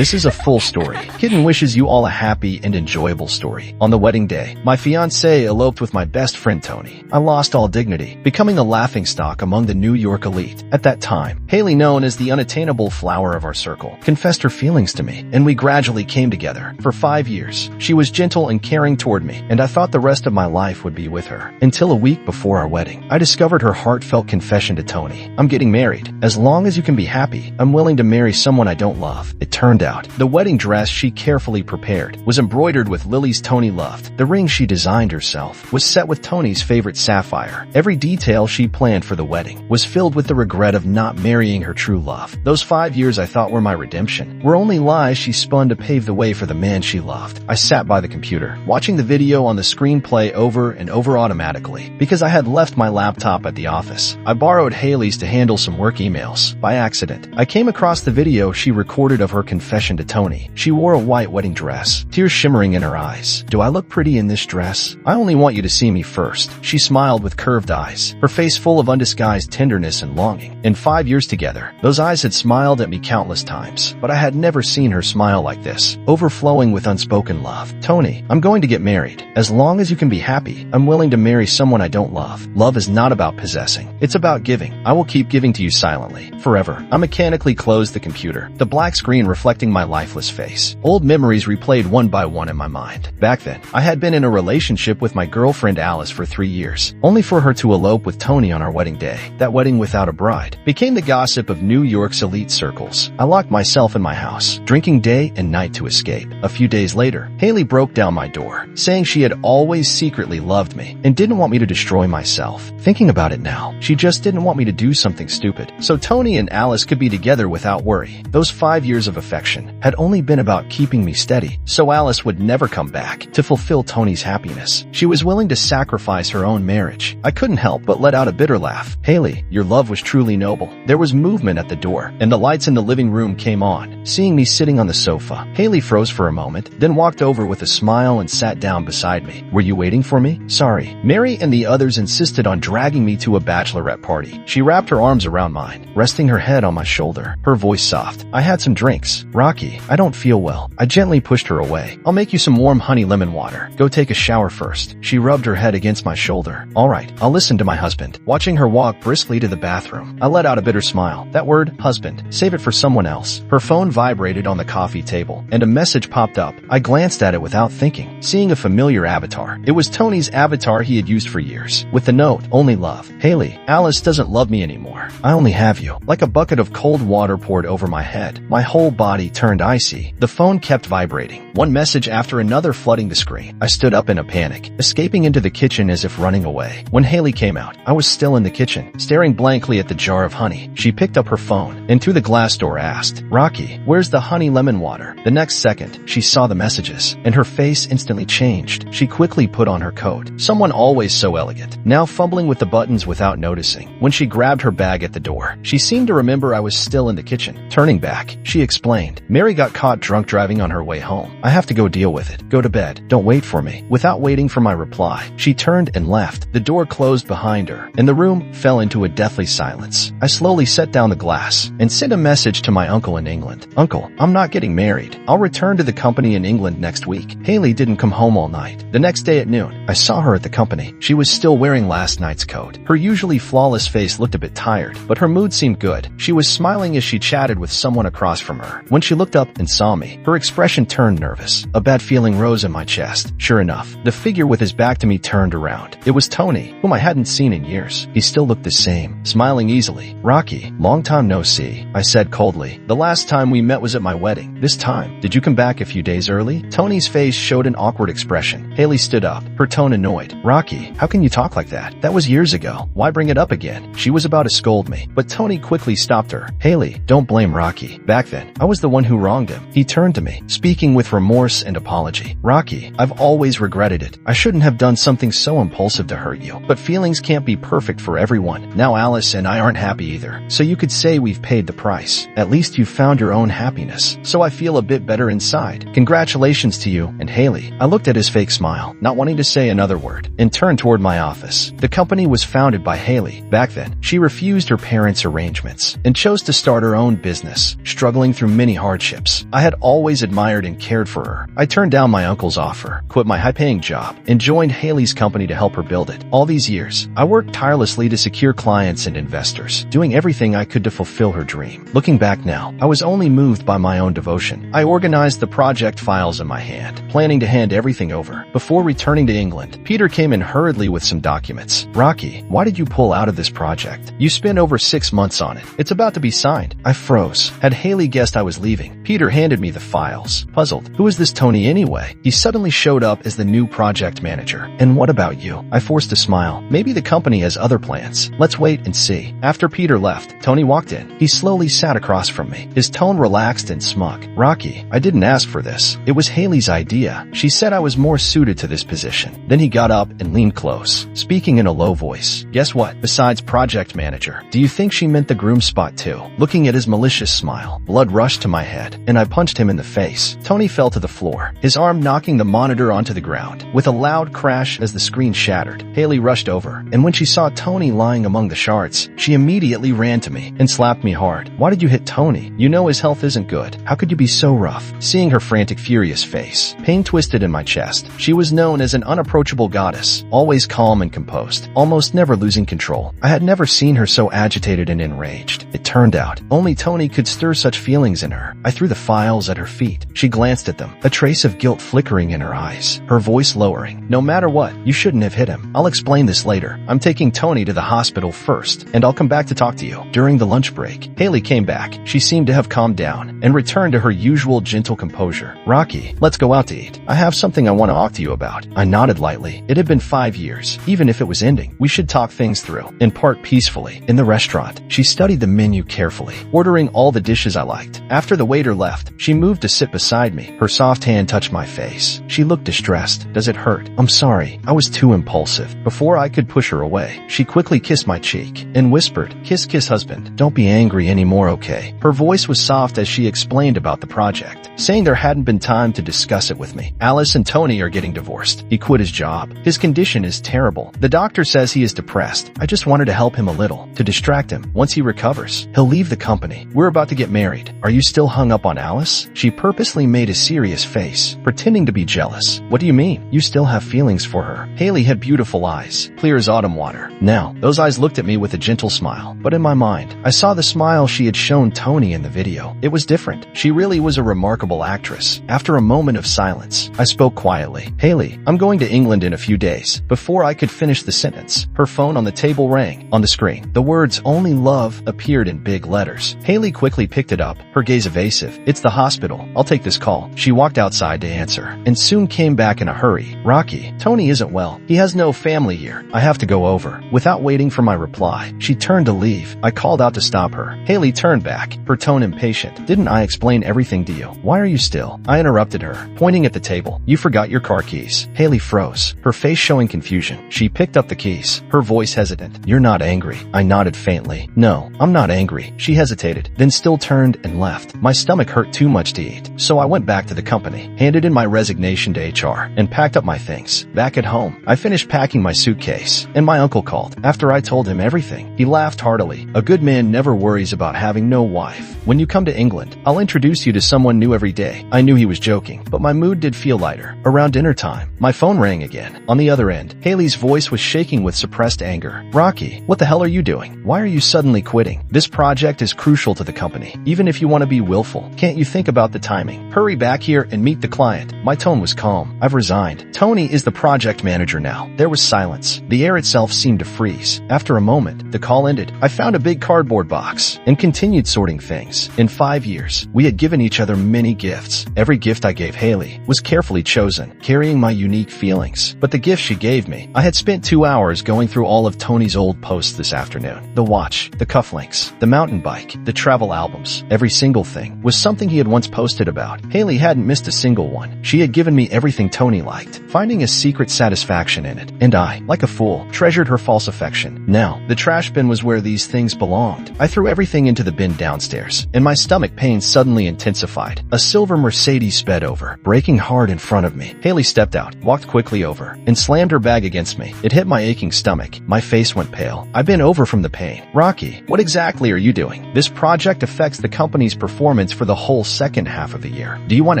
This is a full story. Kitten wishes you all a happy and enjoyable story. On the wedding day, my fiancée eloped with my best friend Tony. I lost all dignity, becoming a laughingstock among the New York elite. At that time, Hailey, known as the unattainable flower of our circle, confessed her feelings to me, and we gradually came together. For 5 years, she was gentle and caring toward me, and I thought the rest of my life would be with her. Until a week before our wedding, I discovered her heartfelt confession to Tony. I'm getting married. As long as you can be happy, I'm willing to marry someone I don't love. It turned out, the wedding dress she carefully prepared was embroidered with lilies Tony loved. The ring she designed herself was set with Tony's favorite sapphire. Every detail she planned for the wedding was filled with the regret of not marrying her true love. Those 5 years I thought were my redemption were only lies she spun to pave the way for the man she loved. I sat by the computer, watching the video on the screen play over and over automatically because I had left my laptop at the office. I borrowed Hailey's to handle some work emails. By accident, I came across the video she recorded of her confession to Tony. She wore a white wedding dress, tears shimmering in her eyes. "Do I look pretty in this dress? I only want you to see me first." She smiled with curved eyes, her face full of undisguised tenderness and longing. In 5 years together, those eyes had smiled at me countless times, but I had never seen her smile like this, overflowing with unspoken love. "Tony, I'm going to get married. As long as you can be happy, I'm willing to marry someone I don't love. Love is not about possessing. It's about giving. I will keep giving to you silently, forever." I mechanically closed the computer, the black screen reflecting my lifeless face. Old memories replayed one by one in my mind. Back then, I had been in a relationship with my girlfriend Alice for 3 years, only for her to elope with Tony on our wedding day. That wedding without a bride became the gossip of New York's elite circles. I locked myself in my house, drinking day and night to escape. A few days later, Hailey broke down my door, saying she had always secretly loved me and didn't want me to destroy myself. Thinking about it now, she just didn't want me to do something stupid, so Tony and Alice could be together without worry. Those 5 years of affection had only been about keeping me steady, so Alice would never come back to fulfill Tony's happiness. She was willing to sacrifice her own marriage. I couldn't help but let out a bitter laugh. "Hailey, your love was truly noble." There was movement at the door, and the lights in the living room came on. Seeing me sitting on the sofa, Hailey froze for a moment, then walked over with a smile and sat down beside me. "Were you waiting for me?" "Sorry." Mary and the others insisted on dragging me to a bachelorette party. She wrapped her arms around mine, resting her head on my shoulder, her voice soft. "I had some drinks. Rocky, I don't feel well." I gently pushed her away. "I'll make you some warm honey lemon water. Go take a shower first." She rubbed her head against my shoulder. "All right, I'll listen to my husband." Watching her walk briskly to the bathroom, I let out a bitter smile. That word, husband, save it for someone else. Her phone vibrated on the coffee table, and a message popped up. I glanced at it without thinking, seeing a familiar avatar. It was Tony's avatar he had used for years, with the note, "Only love. Hailey, Alice doesn't love me anymore. I only have you." Like a bucket of cold water poured over my head, my whole body turned icy. The phone kept vibrating, one message after another flooding the screen. I stood up in a panic, escaping into the kitchen as if running away. When Hailey came out, I was still in the kitchen, staring blankly at the jar of honey. She picked up her phone and through the glass door asked, "Rocky, where's the honey lemon water?" The next second, she saw the messages, and her face instantly changed. She quickly put on her coat. Someone always so elegant, now fumbling with the buttons without noticing. When she grabbed her bag at the door, she seemed to remember I was still in the kitchen. Turning back, she explained, "Mary got caught drunk driving on her way home. I have to go deal with it. Go to bed. Don't wait for me." Without waiting for my reply, she turned and left. The door closed behind her, and the room fell into a deathly silence. I slowly set down the glass and sent a message to my uncle in England. "Uncle, I'm not getting married. I'll return to the company in England next week." Hailey didn't come home all night. The next day at noon, I saw her at the company. She was still wearing last night's coat. Her usually flawless face looked a bit tired, but her mood seemed good. She was smiling as she chatted with someone across from her. When she looked up and saw me, her expression turned nervous. A bad feeling rose in my chest. Sure enough, the figure with his back to me turned around. It was Tony, whom I hadn't seen in years. He still looked the same, smiling easily. "Rocky, long time no see," I said coldly. "The last time we met was at my wedding. This time, did you come back a few days early?" Tony's face showed an awkward expression. Hailey stood up, her tone annoyed. "Rocky, how can you talk like that? That was years ago. Why bring it up again?" She was about to scold me, but Tony quickly stopped her. "Hailey, don't blame Rocky. Back then, I was the one who wronged him." He turned to me, speaking with remorse and apology. "Rocky, I've always regretted it. I shouldn't have done something so impulsive to hurt you. But feelings can't be perfect for everyone. Now Alice and I aren't happy either. So you could say we've paid the price. At least you found your own happiness. So I feel a bit better inside. Congratulations to you and Hailey." I looked at his fake smile, not wanting to say another word, and turned toward my office. The company was founded by Hailey. Back then, she refused her parents' arrangements and chose to start her own business, struggling through many hard hardships. I had always admired and cared for her. I turned down my uncle's offer, quit my high-paying job, and joined Hailey's company to help her build it. All these years, I worked tirelessly to secure clients and investors, doing everything I could to fulfill her dream. Looking back now, I was only moved by my own devotion. I organized the project files in my hand, planning to hand everything over. Before returning to England, Peter came in hurriedly with some documents. "Rocky, why did you pull out of this project? You spent over 6 months on it. It's about to be signed." I froze. Had Hailey guessed I was leaving? Peter handed me the files. Puzzled, who is this Tony anyway? He suddenly showed up as the new project manager. "And what about you?" I forced a smile. "Maybe the company has other plans. Let's wait and see." After Peter left, Tony walked in. He slowly sat across from me, his tone relaxed and smug. "Rocky, I didn't ask for this. It was Hailey's idea. She said I was more suited to this position." Then he got up and leaned close, speaking in a low voice. "Guess what? Besides project manager, do you think she meant the groom spot too?" Looking at his malicious smile, blood rushed to my head, and I punched him in the face. Tony fell to the floor, his arm knocking the monitor onto the ground. With a loud crash as the screen shattered, Hailey rushed over, and when she saw Tony lying among the shards, she immediately ran to me and slapped me hard. "Why did you hit Tony? You know his health isn't good. How could you be so rough?" Seeing her frantic, furious face, pain twisted in my chest. She was known as an unapproachable goddess, always calm and composed, almost never losing control. I had never seen her so agitated and enraged. It turned out, only Tony could stir such feelings in her. I threw the files at her feet. She glanced at them, a trace of guilt flickering in her eyes, her voice lowering. "No matter what, you shouldn't have hit him. I'll explain this later. I'm taking Tony to the hospital first, and I'll come back to talk to you." During the lunch break, Hailey came back. She seemed to have calmed down and returned to her usual gentle composure. "Rocky, let's go out to eat. I have something I want to talk to you about." I nodded lightly. It had been 5 years. Even if it was ending, we should talk things through, and part peacefully. In the restaurant, she studied the menu carefully, ordering all the dishes I liked. After the waiter left, she moved to sit beside me. Her soft hand touched my face. She looked distressed. "Does it hurt?" "I'm sorry. I was too impulsive." Before I could push her away, she quickly kissed my cheek and whispered, "Kiss, kiss, husband. Don't be angry anymore, okay?" Her voice was soft as she explained about the project, saying there hadn't been time to discuss it with me. "Alice and Tony are getting divorced. He quit his job. His condition is terrible. The doctor says he is depressed. I just wanted to help him a little, to distract him. Once he recovers, he'll leave the company. We're about to get married. Are you still hung up on Alice?" She purposely made a serious face, pretending to be jealous. "What do you mean? You still have feelings for her?" Hailey had beautiful eyes, clear as autumn water. Now, those eyes looked at me with a gentle smile, but in my mind, I saw the smile she had shown Tony in the video. It was different. She really was a remarkable actress. After a moment of silence, I spoke quietly. "Hailey, I'm going to England in a few days." Before I could finish the sentence, her phone on the table rang. On the screen, the words "Only Love" appeared in big letters. Hailey quickly picked it up, her gaze evasive. "It's the hospital. I'll take this call." She walked outside to answer, and soon came back in a hurry. "Rocky, Tony isn't well. He has no family here. I have to go over." Without waiting for my reply, she turned to leave. I called out to stop her. Hailey turned back, her tone impatient. "Didn't I explain everything to you? Why are you still?" I interrupted her, pointing at the table. "You forgot your car keys." Hailey froze, her face showing confusion. She picked up the keys, her voice hesitant. "You're not angry?" I nodded faintly. "No, I'm not angry." She hesitated, then still turned and left. My stomach hurt too much to eat, so I went back to the company, handed in my resignation to HR, and packed up my things. Back at home, I finished packing my suitcase, and my uncle called. After I told him everything, he laughed heartily. "A good man never worries about having no wife. When you come to England, I'll introduce you to someone new every day." I knew he was joking, but my mood did feel lighter. Around dinner time, my phone rang again. On the other end, Hailey's voice was shaking with suppressed anger. "Rocky, what the hell are you doing? Why are you suddenly quitting? This project is crucial to the company. Even if you want to be willful, can't you think about the timing? Hurry back here and meet the client." My tone was calm. "I've resigned. Tony is the project manager now." There was silence. The air itself seemed to freeze. After a moment, the call ended. I found a big cardboard box and continued sorting things. In 5 years, we had given each other many gifts. Every gift I gave Hailey was carefully chosen, carrying my unique feelings. But the gift she gave me, I had spent 2 hours going through all of Tony's old posts this afternoon. The watch, the cufflinks, the mountain bike, the travel albums. Every single thing was something he had once posted about. about. Hailey hadn't missed a single one. She had given me everything Tony liked, finding a secret satisfaction in it. And I, like a fool, treasured her false affection. Now, the trash bin was where these things belonged. I threw everything into the bin downstairs, and my stomach pain suddenly intensified. A silver Mercedes sped over, braking hard in front of me. Hailey stepped out, walked quickly over, and slammed her bag against me. It hit my aching stomach. My face went pale. I bent over from the pain. "Rocky, what exactly are you doing? This project affects the company's performance for the whole second half of the year. Do you want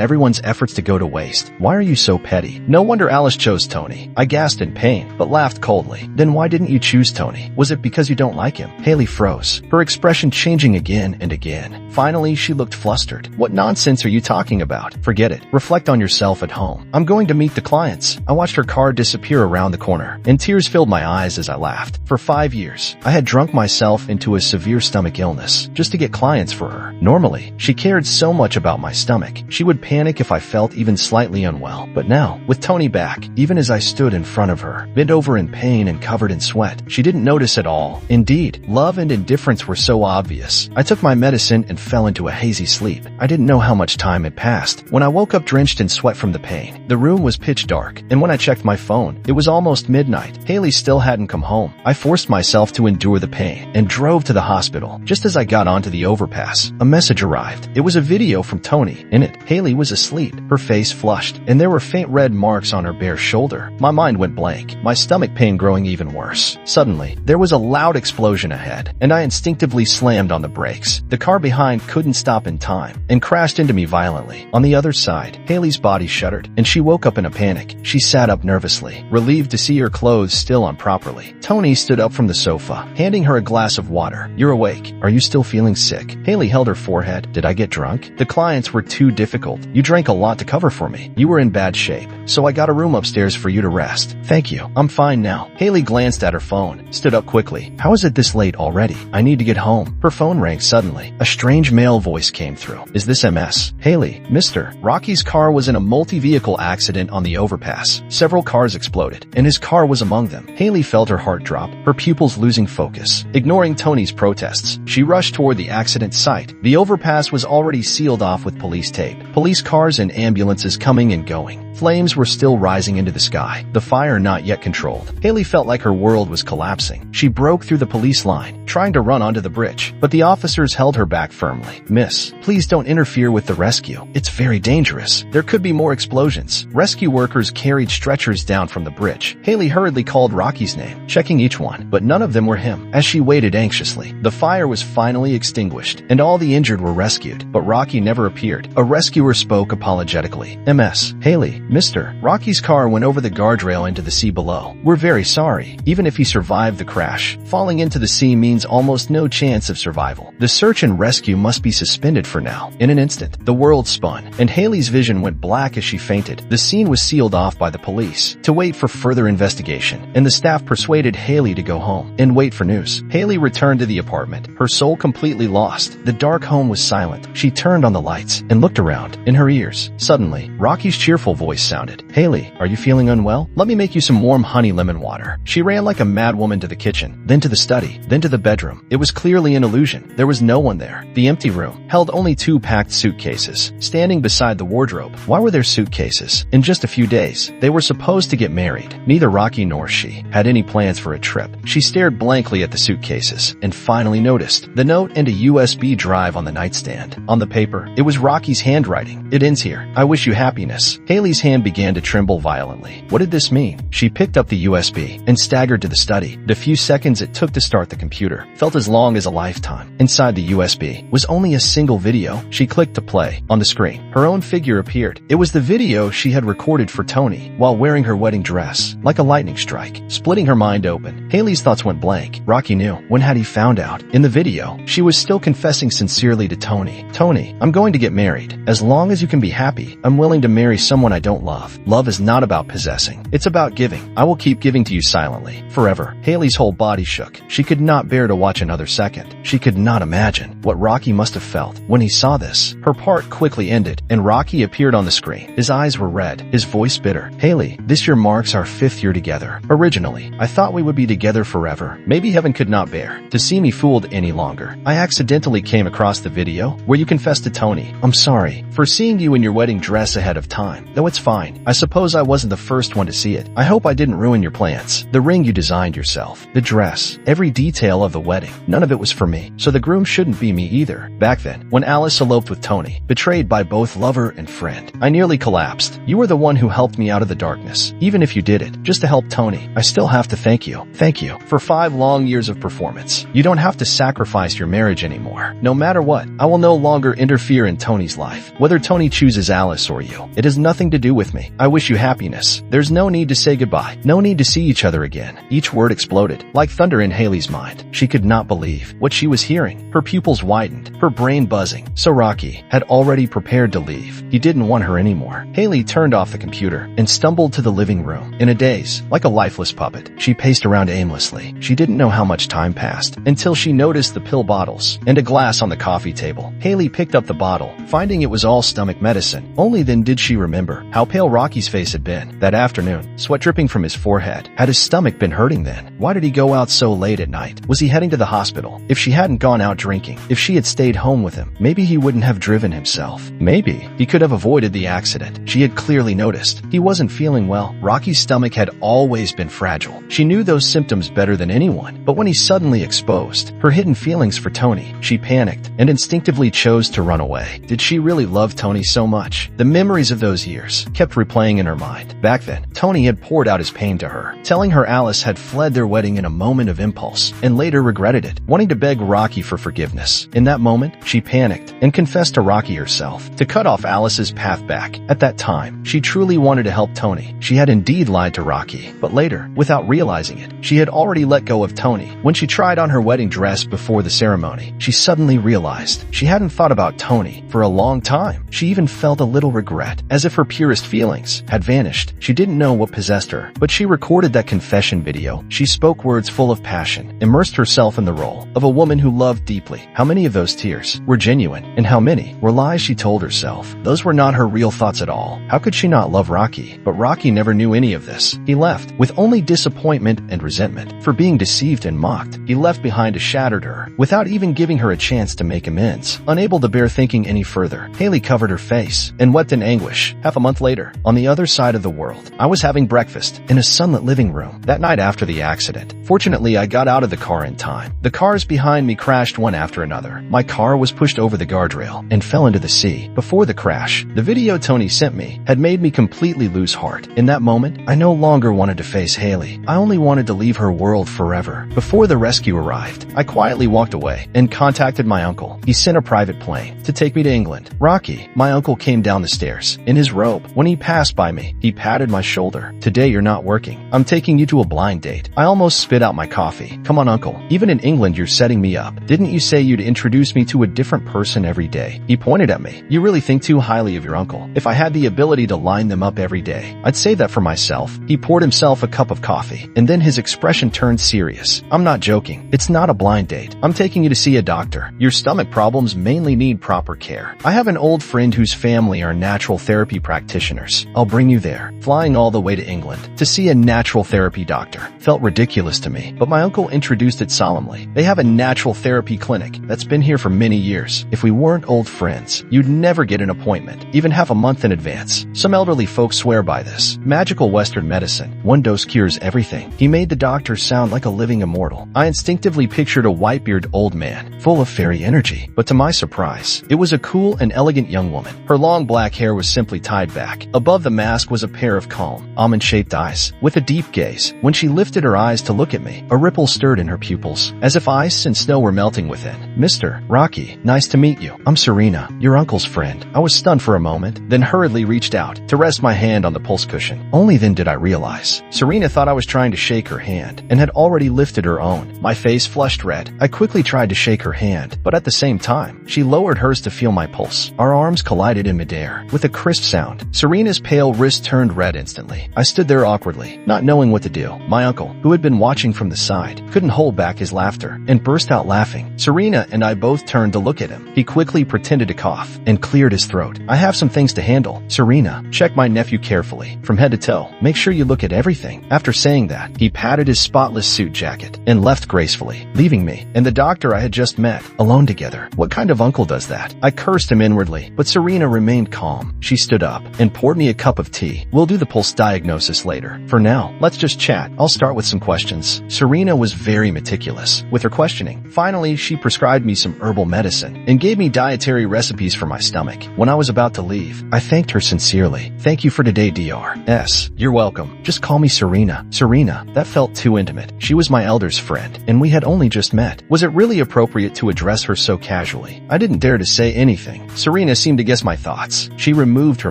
everyone's efforts to go to waste? Why are you so petty?" "No wonder Alice chose Tony." I gasped in pain, but laughed coldly. "Then why didn't you choose Tony? Was it because you don't like him?" Hailey froze, her expression changing again and again. Finally, she looked flustered. "What nonsense are you talking about? Forget it. Reflect on yourself at home. I'm going to meet the clients." I watched her car disappear around the corner, and tears filled my eyes as I laughed. For 5 years, I had drunk myself into a severe stomach illness just to get clients for her. Normally, she cared so much about my stomach. She would panic if I felt even slightly unwell. But now, with Tony back, even as I stood in front of her, bent over in pain and covered in sweat, she didn't notice at all. Indeed, love and indifference were so obvious. I took my medicine and fell into a hazy sleep. I didn't know how much time had passed when I woke up drenched in sweat from the pain. The room was pitch dark, and when I checked my phone, it was almost midnight. Hailey still hadn't come home. I forced myself to endure the pain and drove to the hospital. Just as I got onto the overpass, a message arrived. It was a video from Tony. In it, Hailey was asleep, her face flushed, and there were faint red marks on her bare shoulder. My mind went blank, my stomach pain growing even worse. Suddenly, there was a loud explosion ahead, and I instinctively slammed on the brakes. The car behind couldn't stop in time and crashed into me violently. On the other side, Hailey's body shuddered, and she woke up in a panic. She sat up nervously, relieved to see her clothes still on properly. Tony stood up from the sofa, handing her a glass of water. "You're awake. Are you still feeling sick?" Hailey held her forehead. "Did I get drunk? The clients were too difficult. You drank a lot to cover for me. You were in bad shape, so I got a room upstairs for you to rest." "Thank you. I'm fine now." Hailey glanced at her phone, stood up quickly. "How is it this late already? I need to get home." Her phone rang suddenly. A strange male voice came through. "Is this MS?" "Hailey, Mr. Rocky's car was in a multi-vehicle accident on the overpass. Several cars exploded, and his car was among them." Hailey felt her heart drop, her pupils losing focus. Ignoring Tony's protests, she rushed toward the accident site. The overpass was already sealed off with police tape. Police cars and ambulances coming and going. Flames were still rising into the sky, the fire not yet controlled. Hailey felt like her world was collapsing. She broke through the police line, trying to run onto the bridge, but the officers held her back firmly. "Miss, please don't interfere with the rescue. It's very dangerous. There could be more explosions." Rescue workers carried stretchers down from the bridge. Hailey hurriedly called Rocky's name, checking each one, but none of them were him. As she waited anxiously, the fire was finally extinguished, and all the injured were rescued, but Rocky never appeared. A rescuer spoke apologetically. "MS, Hailey, Mr. Rocky's car went over the guardrail into the sea below. We're very sorry. Even if he survived the crash, falling into the sea means almost no chance of survival. The search and rescue must be suspended for now." In an instant, the world spun, and Hailey's vision went black as she fainted. The scene was sealed off by the police to wait for further investigation, and the staff persuaded Hailey to go home and wait for news. Hailey returned to the apartment, her soul completely lost. The dark home was silent. She turned on the lights and looked around. In her ears, suddenly, Rocky's cheerful voice sounded. "Hailey, are you feeling unwell? Let me make you some warm honey lemon water." She ran like a mad woman to the kitchen, then to the study, then to the bedroom. It was clearly an illusion. There was no one there. The empty room held only 2 packed suitcases, standing beside the wardrobe. Why were there suitcases? In just a few days, they were supposed to get married. Neither Rocky nor she had any plans for a trip. She stared blankly at the suitcases, and finally noticed the note and a USB drive on the nightstand. On the paper, it was Rocky's handwriting. "It ends here. I wish you happiness." Hailey's hand began to tremble violently. What did this mean? She picked up the USB and staggered to the study. The few seconds it took to start the computer felt as long as a lifetime. Inside the USB was only a single video. She clicked to play. On the screen, her own figure appeared. It was the video she had recorded for Tony while wearing her wedding dress. Like a lightning strike, splitting her mind open, Hailey's thoughts went blank. Rocky knew. When had he found out? In the video, she was still confessing sincerely to Tony. "Tony, I'm going to get married. As long as you can be happy, I'm willing to marry someone I don't love. Love is not about possessing. It's about giving. I will keep giving to you silently, forever." Hailey's whole body shook. She could not bear to watch another second. She could not imagine what Rocky must have felt when he saw this. Her part quickly ended, and Rocky appeared on the screen. His eyes were red, his voice bitter. "Hailey, this year marks our 5th year together. Originally, I thought we would be together forever. Maybe heaven could not bear to see me fooled any longer. I accidentally came across the video where you confessed to Tony. I'm sorry for seeing you in your wedding dress ahead of time, though it's fine. I suppose I wasn't the first one to see it. I hope I didn't ruin your plans. The ring you designed yourself, the dress, every detail of the wedding, none of it was for me, so the groom shouldn't be me either. Back then, when Alice eloped with Tony, betrayed by both lover and friend, I nearly collapsed. You were the one who helped me out of the darkness. Even if you did it just to help Tony, I still have to thank you. Thank you for 5 long years of performance. You don't have to sacrifice your marriage anymore. No matter what, I will no longer interfere in Tony's life. Whether Tony chooses Alice or you, it has nothing to do with me. I wish you happiness. There's no need to say goodbye. No need to see each other again. Each word exploded like thunder in Hailey's mind. She could not believe what she was hearing. Her pupils widened, her brain buzzing. So Rocky had already prepared to leave. He didn't want her anymore. Hailey turned off the computer and stumbled to the living room. In a daze, like a lifeless puppet, she paced around aimlessly. She didn't know how much time passed until she noticed the pill bottles and a glass on the coffee table. Hailey picked up the bottle, finding it was all stomach medicine. Only then did she remember how pale Rocky's face had been that afternoon, sweat dripping from his forehead. Had his stomach been hurting then? Why did he go out so late at night? Was he heading to the hospital? If she hadn't gone out drinking, if she had stayed home with him, maybe he wouldn't have driven himself. Maybe he could have avoided the accident. She had clearly noticed he wasn't feeling well. Rocky's stomach had always been fragile. She knew those symptoms better than anyone, but when he suddenly exposed her hidden feelings for Tony, she panicked and instinctively chose to run away. Did she really love Tony so much? The memories of those years kept replaying in her mind. Back then, Tony had poured out his pain to her, telling her Alice had fled their wedding in a moment of impulse and later regretted it, wanting to beg Rocky for forgiveness. In that moment, she panicked and confessed to Rocky herself to cut off Alice's path back. At that time, she truly wanted to help Tony. She had indeed lied to Rocky, but later, without realizing it, she had already let go of Tony. When she tried on her wedding dress before the ceremony, she suddenly realized she hadn't thought about Tony for a long time. She even felt a little regret, as if her purest feelings had vanished. She didn't know what possessed her, but she recorded that confession video. She spoke words full of passion, immersed herself in the role of a woman who loved deeply. How many of those tears were genuine, and how many were lies she told herself? Those were not her real thoughts at all. How could she not love Rocky? But Rocky never knew any of this. He left with only disappointment and resentment for being deceived and mocked. He left behind a shattered her without even giving her a chance to make amends. Unable to bear thinking any further, Hailey covered her face and wept in anguish. Half a month later, on the other side of the world, I was having breakfast in a sunlit living room that night after the accident. Fortunately, I got out of the car in time. The cars behind me crashed one after another. My car was pushed over the guardrail and fell into the sea. Before the crash, the video Tony sent me had made me completely lose heart. In that moment, I no longer wanted to face Hailey. I only wanted to leave her world forever. Before the rescue arrived, I quietly walked away and contacted my uncle. He sent a private plane to take me to England. Rocky, my uncle, came down the stairs in his robe. When he passed by me, he patted my shoulder. Today you're not working. I'm taking you to a blind date. I almost spit out my coffee. Come on, uncle. Even in England, you're setting me up. Didn't you say you'd introduce me to a different person every day? He pointed at me. You really think too highly of your uncle. If I had the ability to line them up every day, I'd save that for myself. He poured himself a cup of coffee, and then his expression turned serious. I'm not joking. It's not a blind date. I'm taking you to see a doctor. Your stomach problems mainly need proper care. I have an old friend whose family are natural therapy practitioners. I'll bring you there. Flying all the way to England to see a natural therapy doctor felt ridiculous to me, but my uncle introduced it solemnly. They have a natural therapy clinic that's been here for many years. If we weren't old friends, you'd never get an appointment, even half a month in advance. Some elderly folks swear by this magical Western medicine. One dose cures everything. He made the doctor sound like a living immortal. I instinctively pictured a white-bearded old man, full of fairy energy, but to my surprise, it was a cool and elegant young woman. Her long black hair was simply tied back. Above the mask was a pair of calm, almond-shaped eyes, with a deep gaze. When she lifted her eyes to look at me, a ripple stirred in her pupils, as if ice and snow were melting within. Mr. Rocky, nice to meet you. I'm Serena, your uncle's friend. I was stunned for a moment, then hurriedly reached out to rest my hand on the pulse cushion. Only then did I realize Serena thought I was trying to shake her hand and had already lifted her own. My face flushed red. I quickly tried to shake her hand, but at the same time, she lowered hers to feel my pulse. Our arms collided in midair with a crisp sound. Serena's pale wrist turned red instantly. I stood there awkwardly, not knowing what to do. My uncle, who had been watching from the side, couldn't hold back his laughter and burst out laughing. Serena and I both turned to look at him. He quickly pretended to cough and cleared his throat. I have some things to handle. Serena, check my nephew carefully, from head to toe. Make sure you look at everything. After saying that, he patted his spotless suit jacket and left gracefully, leaving me and the doctor I had just met alone together. What kind of uncle does that? I cursed cursed him inwardly, but Serena remained calm. She stood up and poured me a cup of tea. We'll do the pulse diagnosis later. For now, let's just chat. I'll start with some questions. Serena was very meticulous with her questioning. Finally, she prescribed me some herbal medicine and gave me dietary recipes for my stomach. When I was about to leave, I thanked her sincerely. Thank you for today, Dr.S. You're welcome. Just call me Serena. Serena, that felt too intimate. She was my elder's friend, and we had only just met. Was it really appropriate to address her so casually? I didn't dare to say anything. Serena seemed to guess my thoughts. She removed her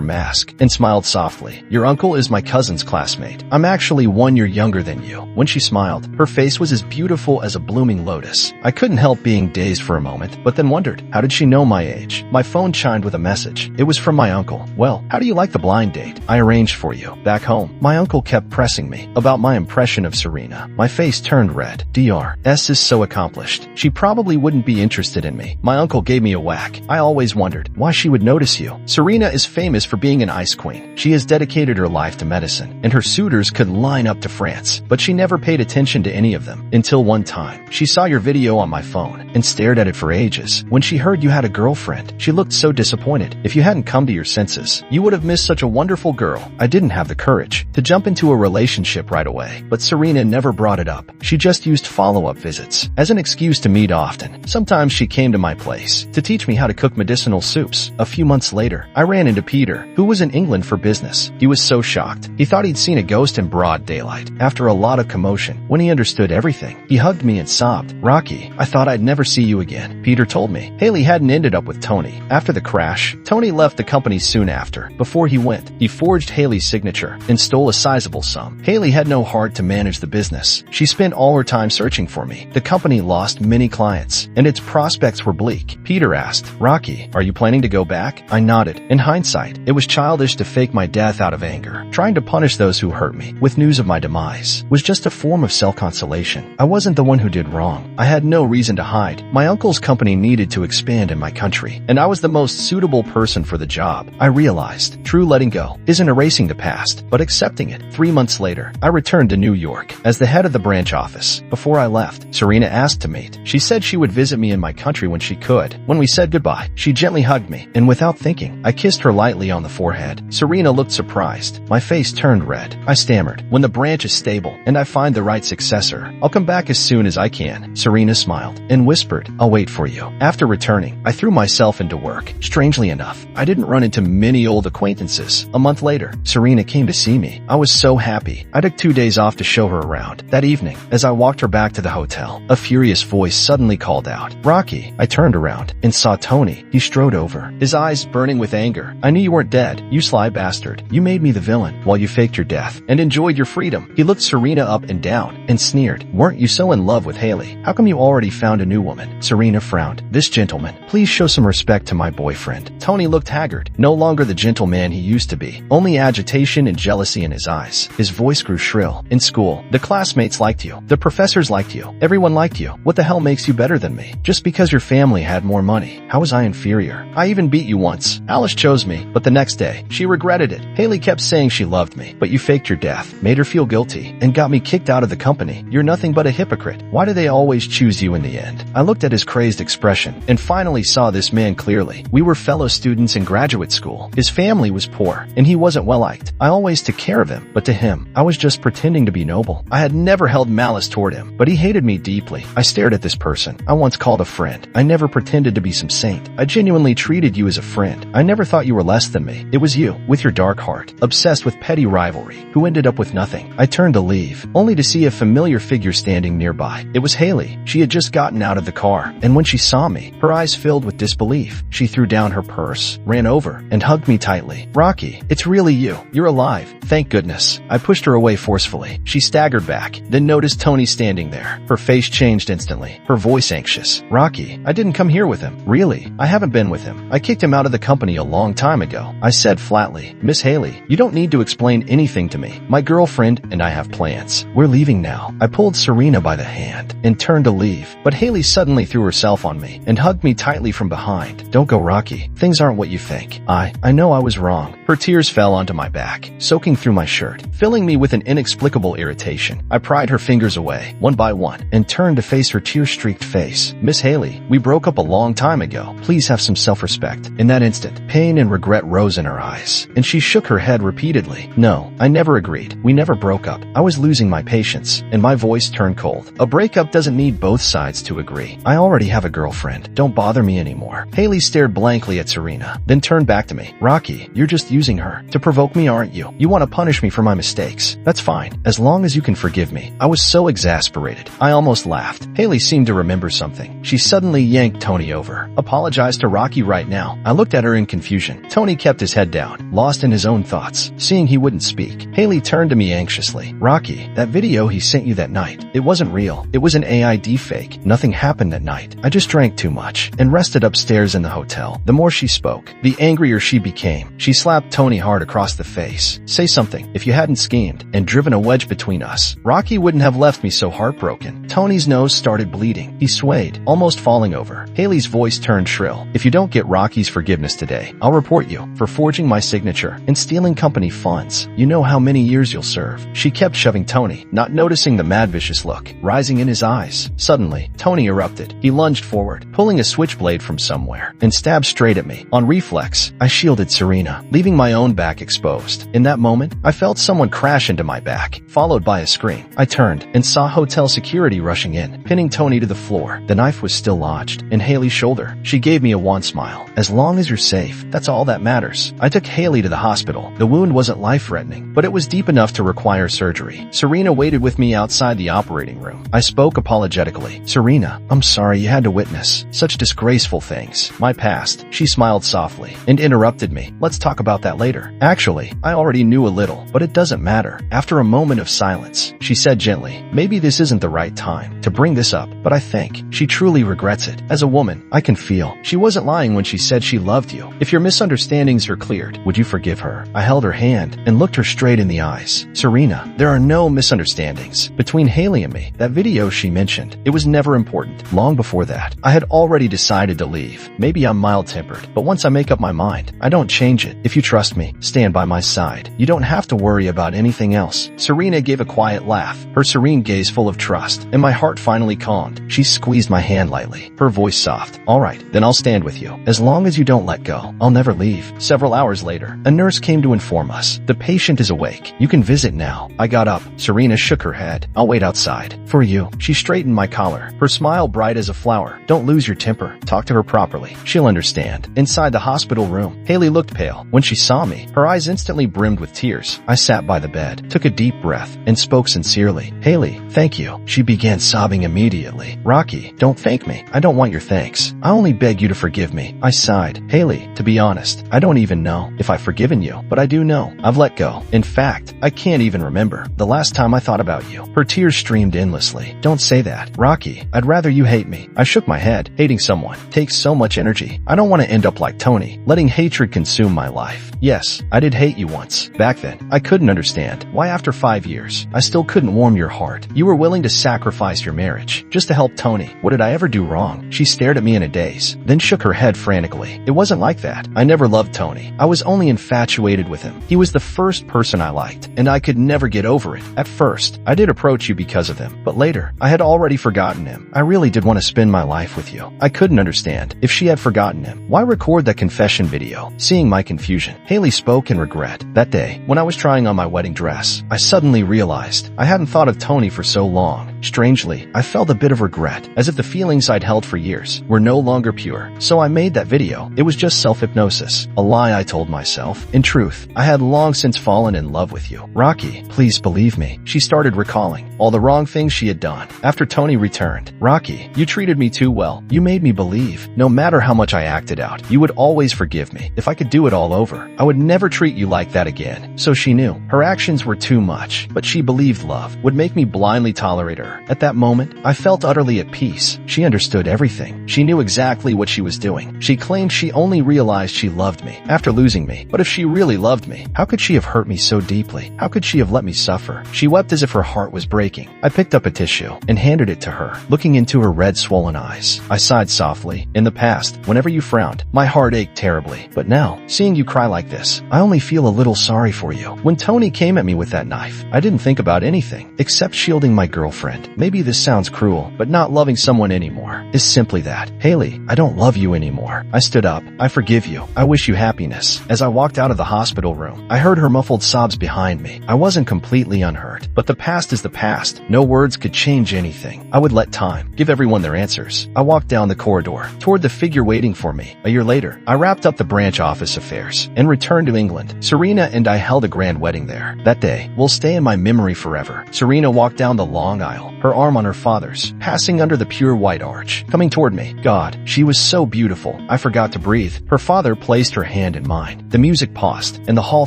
mask and smiled softly. Your uncle is my cousin's classmate. I'm actually 1 year younger than you. When she smiled, her face was as beautiful as a blooming lotus. I couldn't help being dazed for a moment, but then wondered, how did she know my age? My phone chimed with a message. It was from my uncle. Well, how do you like the blind date I arranged for you back home? My uncle kept pressing me about my impression of Serena. My face turned red. Dr.S. is so accomplished. She probably wouldn't be interested in me. My uncle gave me a whack. I always wondered why she would notice you. Serena is famous for being an ice queen. She has dedicated her life to medicine, and her suitors could line up to France, but she never paid attention to any of them until one time. She saw your video on my phone and stared at it for ages. When she heard you had a girlfriend, she looked so disappointed. If you hadn't come to your senses, you would have missed such a wonderful girl. I didn't have the courage to jump into a relationship right away, but Serena never brought it up. She just used follow-up visits as an excuse to meet often. Sometimes she came to my place to teach me how to cook medicinal soups. A few months later, I ran into Peter, who was in England for business. He was so shocked. He thought he'd seen a ghost in broad daylight. After a lot of commotion, when he understood everything, he hugged me and sobbed. Rocky, I thought I'd never see you again. Peter told me Hailey hadn't ended up with Tony. After the crash, Tony left the company soon after. Before he went, he forged Hailey's signature and stole a sizable sum. Hailey had no heart to manage the business. She spent all her time searching for me. The company lost many clients, and its prospects were bleak. Peter asked, Rocky, are you planning to go back? I nodded. In hindsight, it was childish to fake my death out of anger. Trying to punish those who hurt me with news of my demise was just a form of self-consolation. I wasn't the one who did wrong. I had no reason to hide. My uncle's company needed to expand in my country, and I was the most suitable person for the job. I realized true letting go isn't erasing the past, but accepting it. 3 months later, I returned to New York as the head of the branch office. Before I left, Serena asked to meet. She said she would visit me in my country when she could. When we said goodbye, she gently hugged me, and without thinking, I kissed her lightly on the forehead. Serena looked surprised. My face turned red. I stammered, when the branch is stable and I find the right successor, I'll come back as soon as I can. Serena smiled and whispered, I'll wait for you. After returning, I threw myself into work. Strangely enough, I didn't run into many old acquaintances. A month later, Serena came to see me. I was so happy. I took 2 days off to show her around. That evening, as I walked her back to the hotel, a furious voice suddenly called out, Rocky. I turned around and saw Tony. He strode over, his eyes burning with anger. I knew you weren't dead, you sly bastard. You made me the villain while you faked your death and enjoyed your freedom. He looked Serena up and down and sneered, weren't you so in love with Hailey? How come you already found a new woman? Serena frowned. This gentleman, please show some respect to my boyfriend. Tony looked haggard, no longer the gentleman he used to be, only agitation and jealousy in his eyes. His voice grew shrill. In school, the classmates liked you, the professors liked you, everyone liked you. What the hell makes you better than me? Just because your family had more money, how was I inferior? I even beat you once. Alice chose me, but the next day, she regretted it. Hailey kept saying she loved me, but you faked your death, made her feel guilty, and got me kicked out of the company. You're nothing but a hypocrite. Why do they always choose you in the end? I looked at his crazed expression and finally saw this man clearly. We were fellow students in graduate school. His family was poor, and he wasn't well liked. I always took care of him, but to him, I was just pretending to be noble. I had never held malice toward him, but he hated me deeply. I stared at this person I once called a friend. I never pretended to be some saint. I genuinely treated you as a friend. I never thought you were less than me. It was you, with your dark heart, obsessed with petty rivalry, who ended up with nothing. I turned to leave, only to see a familiar figure standing nearby. It was Hailey. She had just gotten out of the car, and when she saw me, her eyes filled with disbelief. She threw down her purse, ran over, and hugged me tightly. Rocky, it's really you. You're alive. Thank goodness. I pushed her away forcefully. She staggered back, then noticed Tony standing there. Her face changed instantly, her voice anxious. Rocky, I didn't come here with him. Really, I haven't been with him. I kicked him out of the company a long time ago. I said flatly, Miss Hailey, you don't need to explain anything to me. My girlfriend and I have plans. We're leaving now. I pulled Serena by the hand and turned to leave, but Hailey suddenly threw herself on me and hugged me tightly from behind. Don't go, Rocky. Things aren't what you think. I know I was wrong. Her tears fell onto my back, soaking through my shirt, filling me with an inexplicable irritation. I pried her fingers away, one by one, and turned to face her tear-streaked face. Miss Hailey, we broke up a long time ago. Please have some some self-respect. In that instant, pain and regret rose in her eyes, and she shook her head repeatedly. No, I never agreed. We never broke up. I was losing my patience, and my voice turned cold. A breakup doesn't need both sides to agree. I already have a girlfriend. Don't bother me anymore. Hailey stared blankly at Serena, then turned back to me. Rocky, you're just using her to provoke me, aren't you? You want to punish me for my mistakes. That's fine, as long as you can forgive me. I was so exasperated. I almost laughed. Hailey seemed to remember something. She suddenly yanked Tony over. Apologize to Rocky right now. I looked at her in confusion. Tony kept his head down, lost in his own thoughts. Seeing he wouldn't speak, Hailey turned to me anxiously. Rocky, that video he sent you that night, it wasn't real. It was an AI deepfake. Nothing happened that night. I just drank too much and rested upstairs in the hotel. The more she spoke, the angrier she became. She slapped Tony hard across the face. Say something. If you hadn't schemed and driven a wedge between us, Rocky wouldn't have left me so heartbroken. Tony's nose started bleeding. He swayed, almost falling over. Hailey's voice turned shrill. If you don't get Rocky's forgiveness today, I'll report you for forging my signature and stealing company funds. You know how many years you'll serve. She kept shoving Tony, not noticing the mad vicious look rising in his eyes. Suddenly, Tony erupted. He lunged forward, pulling a switchblade from somewhere, and stabbed straight at me. On reflex, I shielded Serena, leaving my own back exposed. In that moment, I felt someone crash into my back, followed by a scream. I turned and saw hotel security rushing in, pinning Tony to the floor. The knife was still lodged in Hailey's shoulder. She gave me a wan smile. As long as you're safe, that's all that matters. I took Hailey to the hospital. The wound wasn't life-threatening, but it was deep enough to require surgery. Serena waited with me outside the operating room. I spoke apologetically. Serena, I'm sorry you had to witness such disgraceful things. My past. She smiled softly and interrupted me. Let's talk about that later. Actually, I already knew a little, but it doesn't matter. After a moment of silence, she said gently, maybe this isn't the right time to bring this up, but I think she truly regrets it. As a woman, I can feel she wasn't lying when she said she loved you. If your misunderstandings are cleared, would you forgive her? I held her hand and looked her straight in the eyes. Serena, there are no misunderstandings between Hailey and me. That video she mentioned, it was never important. Long before that, I had already decided to leave. Maybe I'm mild-tempered, but once I make up my mind, I don't change it. If you trust me, stand by my side. You don't have to worry about anything else. Serena gave a quiet laugh, her serene gaze full of trust, and my heart finally calmed. She squeezed my hand lightly, her voice soft. All right, then I'll stand with you. As long as you don't let go, I'll never leave. Several hours later, a nurse came to inform us. The patient is awake. You can visit now. I got up. Serena shook her head. I'll wait outside. For you. She straightened my collar, her smile bright as a flower. Don't lose your temper. Talk to her properly. She'll understand. Inside the hospital room, Hailey looked pale. When she saw me, her eyes instantly brimmed with tears. I sat by the bed, took a deep breath, and spoke sincerely. Hailey, thank you. She began sobbing immediately. Rocky, don't thank me. I don't want your thanks. I only beg you to forgive me. I sighed. Hailey, to be honest, I don't even know if I've forgiven you, but I do know I've let go. In fact, I can't even remember the last time I thought about you. Her tears streamed endlessly. Don't say that. Rocky, I'd rather you hate me. I shook my head. Hating someone takes so much energy. I don't want to end up like Tony, letting hatred consume my life. Yes, I did hate you once. Back then, I couldn't understand why after 5 years, I still couldn't warm your heart. You were willing to sacrifice your marriage just to help Tony. What did I ever do wrong? She stared at me in a daze, then shook her head frantically. It wasn't like that. I never loved Tony. I was only infatuated with him. He was the first person I liked, and I could never get over it. At first, I did approach you because of him, but later, I had already forgotten him. I really did want to spend my life with you. I couldn't understand. If she had forgotten him, why record that confession video? Seeing my confusion, Hailey spoke in regret. That day, when I was trying on my wedding dress, I suddenly realized I hadn't thought of Tony for so long. Strangely, I felt a bit of regret, as if the feelings I'd held for years were no longer pure. So I made that video. It was just self-hypnosis. A lie I told myself. In truth, I had long since fallen in love with you. Rocky, please believe me. She started recalling all the wrong things she had done after Tony returned. Rocky, you treated me too well. You made me believe, no matter how much I acted out, you would always forgive me. If I could do it all over, I would never treat you like that again. So she knew. Her actions were too much, but she believed love would make me blindly tolerate her. At that moment, I felt utterly at peace. She understood everything. She knew exactly what she was doing. She claimed she only realized she loved me after losing me. But if she really loved me, how could she have hurt me so deeply? How could she have let me suffer? She wept as if her heart was breaking. I picked up a tissue and handed it to her, looking into her red, swollen eyes. I sighed softly. In the past, whenever you frowned, my heart ached terribly. But now, seeing you cry like this, I only feel a little sorry for you. When Tony came at me with that knife, I didn't think about anything except shielding my girlfriend. end. Maybe this sounds cruel, but not loving someone anymore is simply that. Hailey, I don't love you anymore. I stood up. I forgive you. I wish you happiness. As I walked out of the hospital room, I heard her muffled sobs behind me. I wasn't completely unhurt, but the past is the past. No words could change anything. I would let time give everyone their answers. I walked down the corridor toward the figure waiting for me. A year later, I wrapped up the branch office affairs and returned to England. Serena and I held a grand wedding there. That day will stay in my memory forever. Serena walked down the long aisle, her arm on her father's, passing under the pure white arch, coming toward me. God, she was so beautiful. I forgot to breathe. Her father placed her hand in mine. The music paused, and the hall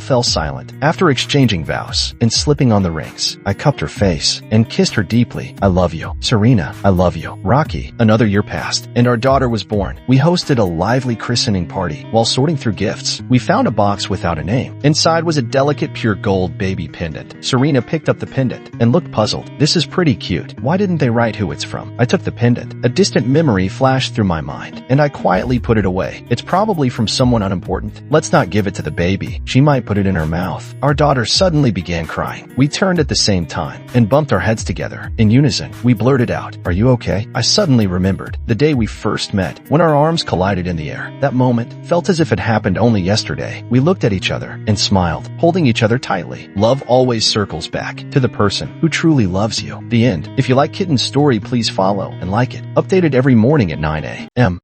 fell silent. After exchanging vows and slipping on the rings, I cupped her face and kissed her deeply. I love you. Serena, I love you. Rocky. Another year passed, and our daughter was born. We hosted a lively christening party. While sorting through gifts, we found a box without a name. Inside was a delicate pure gold baby pendant. Serena picked up the pendant and looked puzzled. This is pretty cute. Why didn't they write who it's from? I took the pendant. A distant memory flashed through my mind, and I quietly put it away. It's probably from someone unimportant. Let's not give it to the baby. She might put it in her mouth. Our daughter suddenly began crying. We turned at the same time and bumped our heads together. In unison, we blurted out, "Are you okay?" I suddenly remembered the day we first met, when our arms collided in the air. That moment felt as if it happened only yesterday. We looked at each other and smiled, holding each other tightly. Love always circles back to the person who truly loves you. The end. If you like Kitten's story, please follow and like it. Updated every morning at 9 a.m.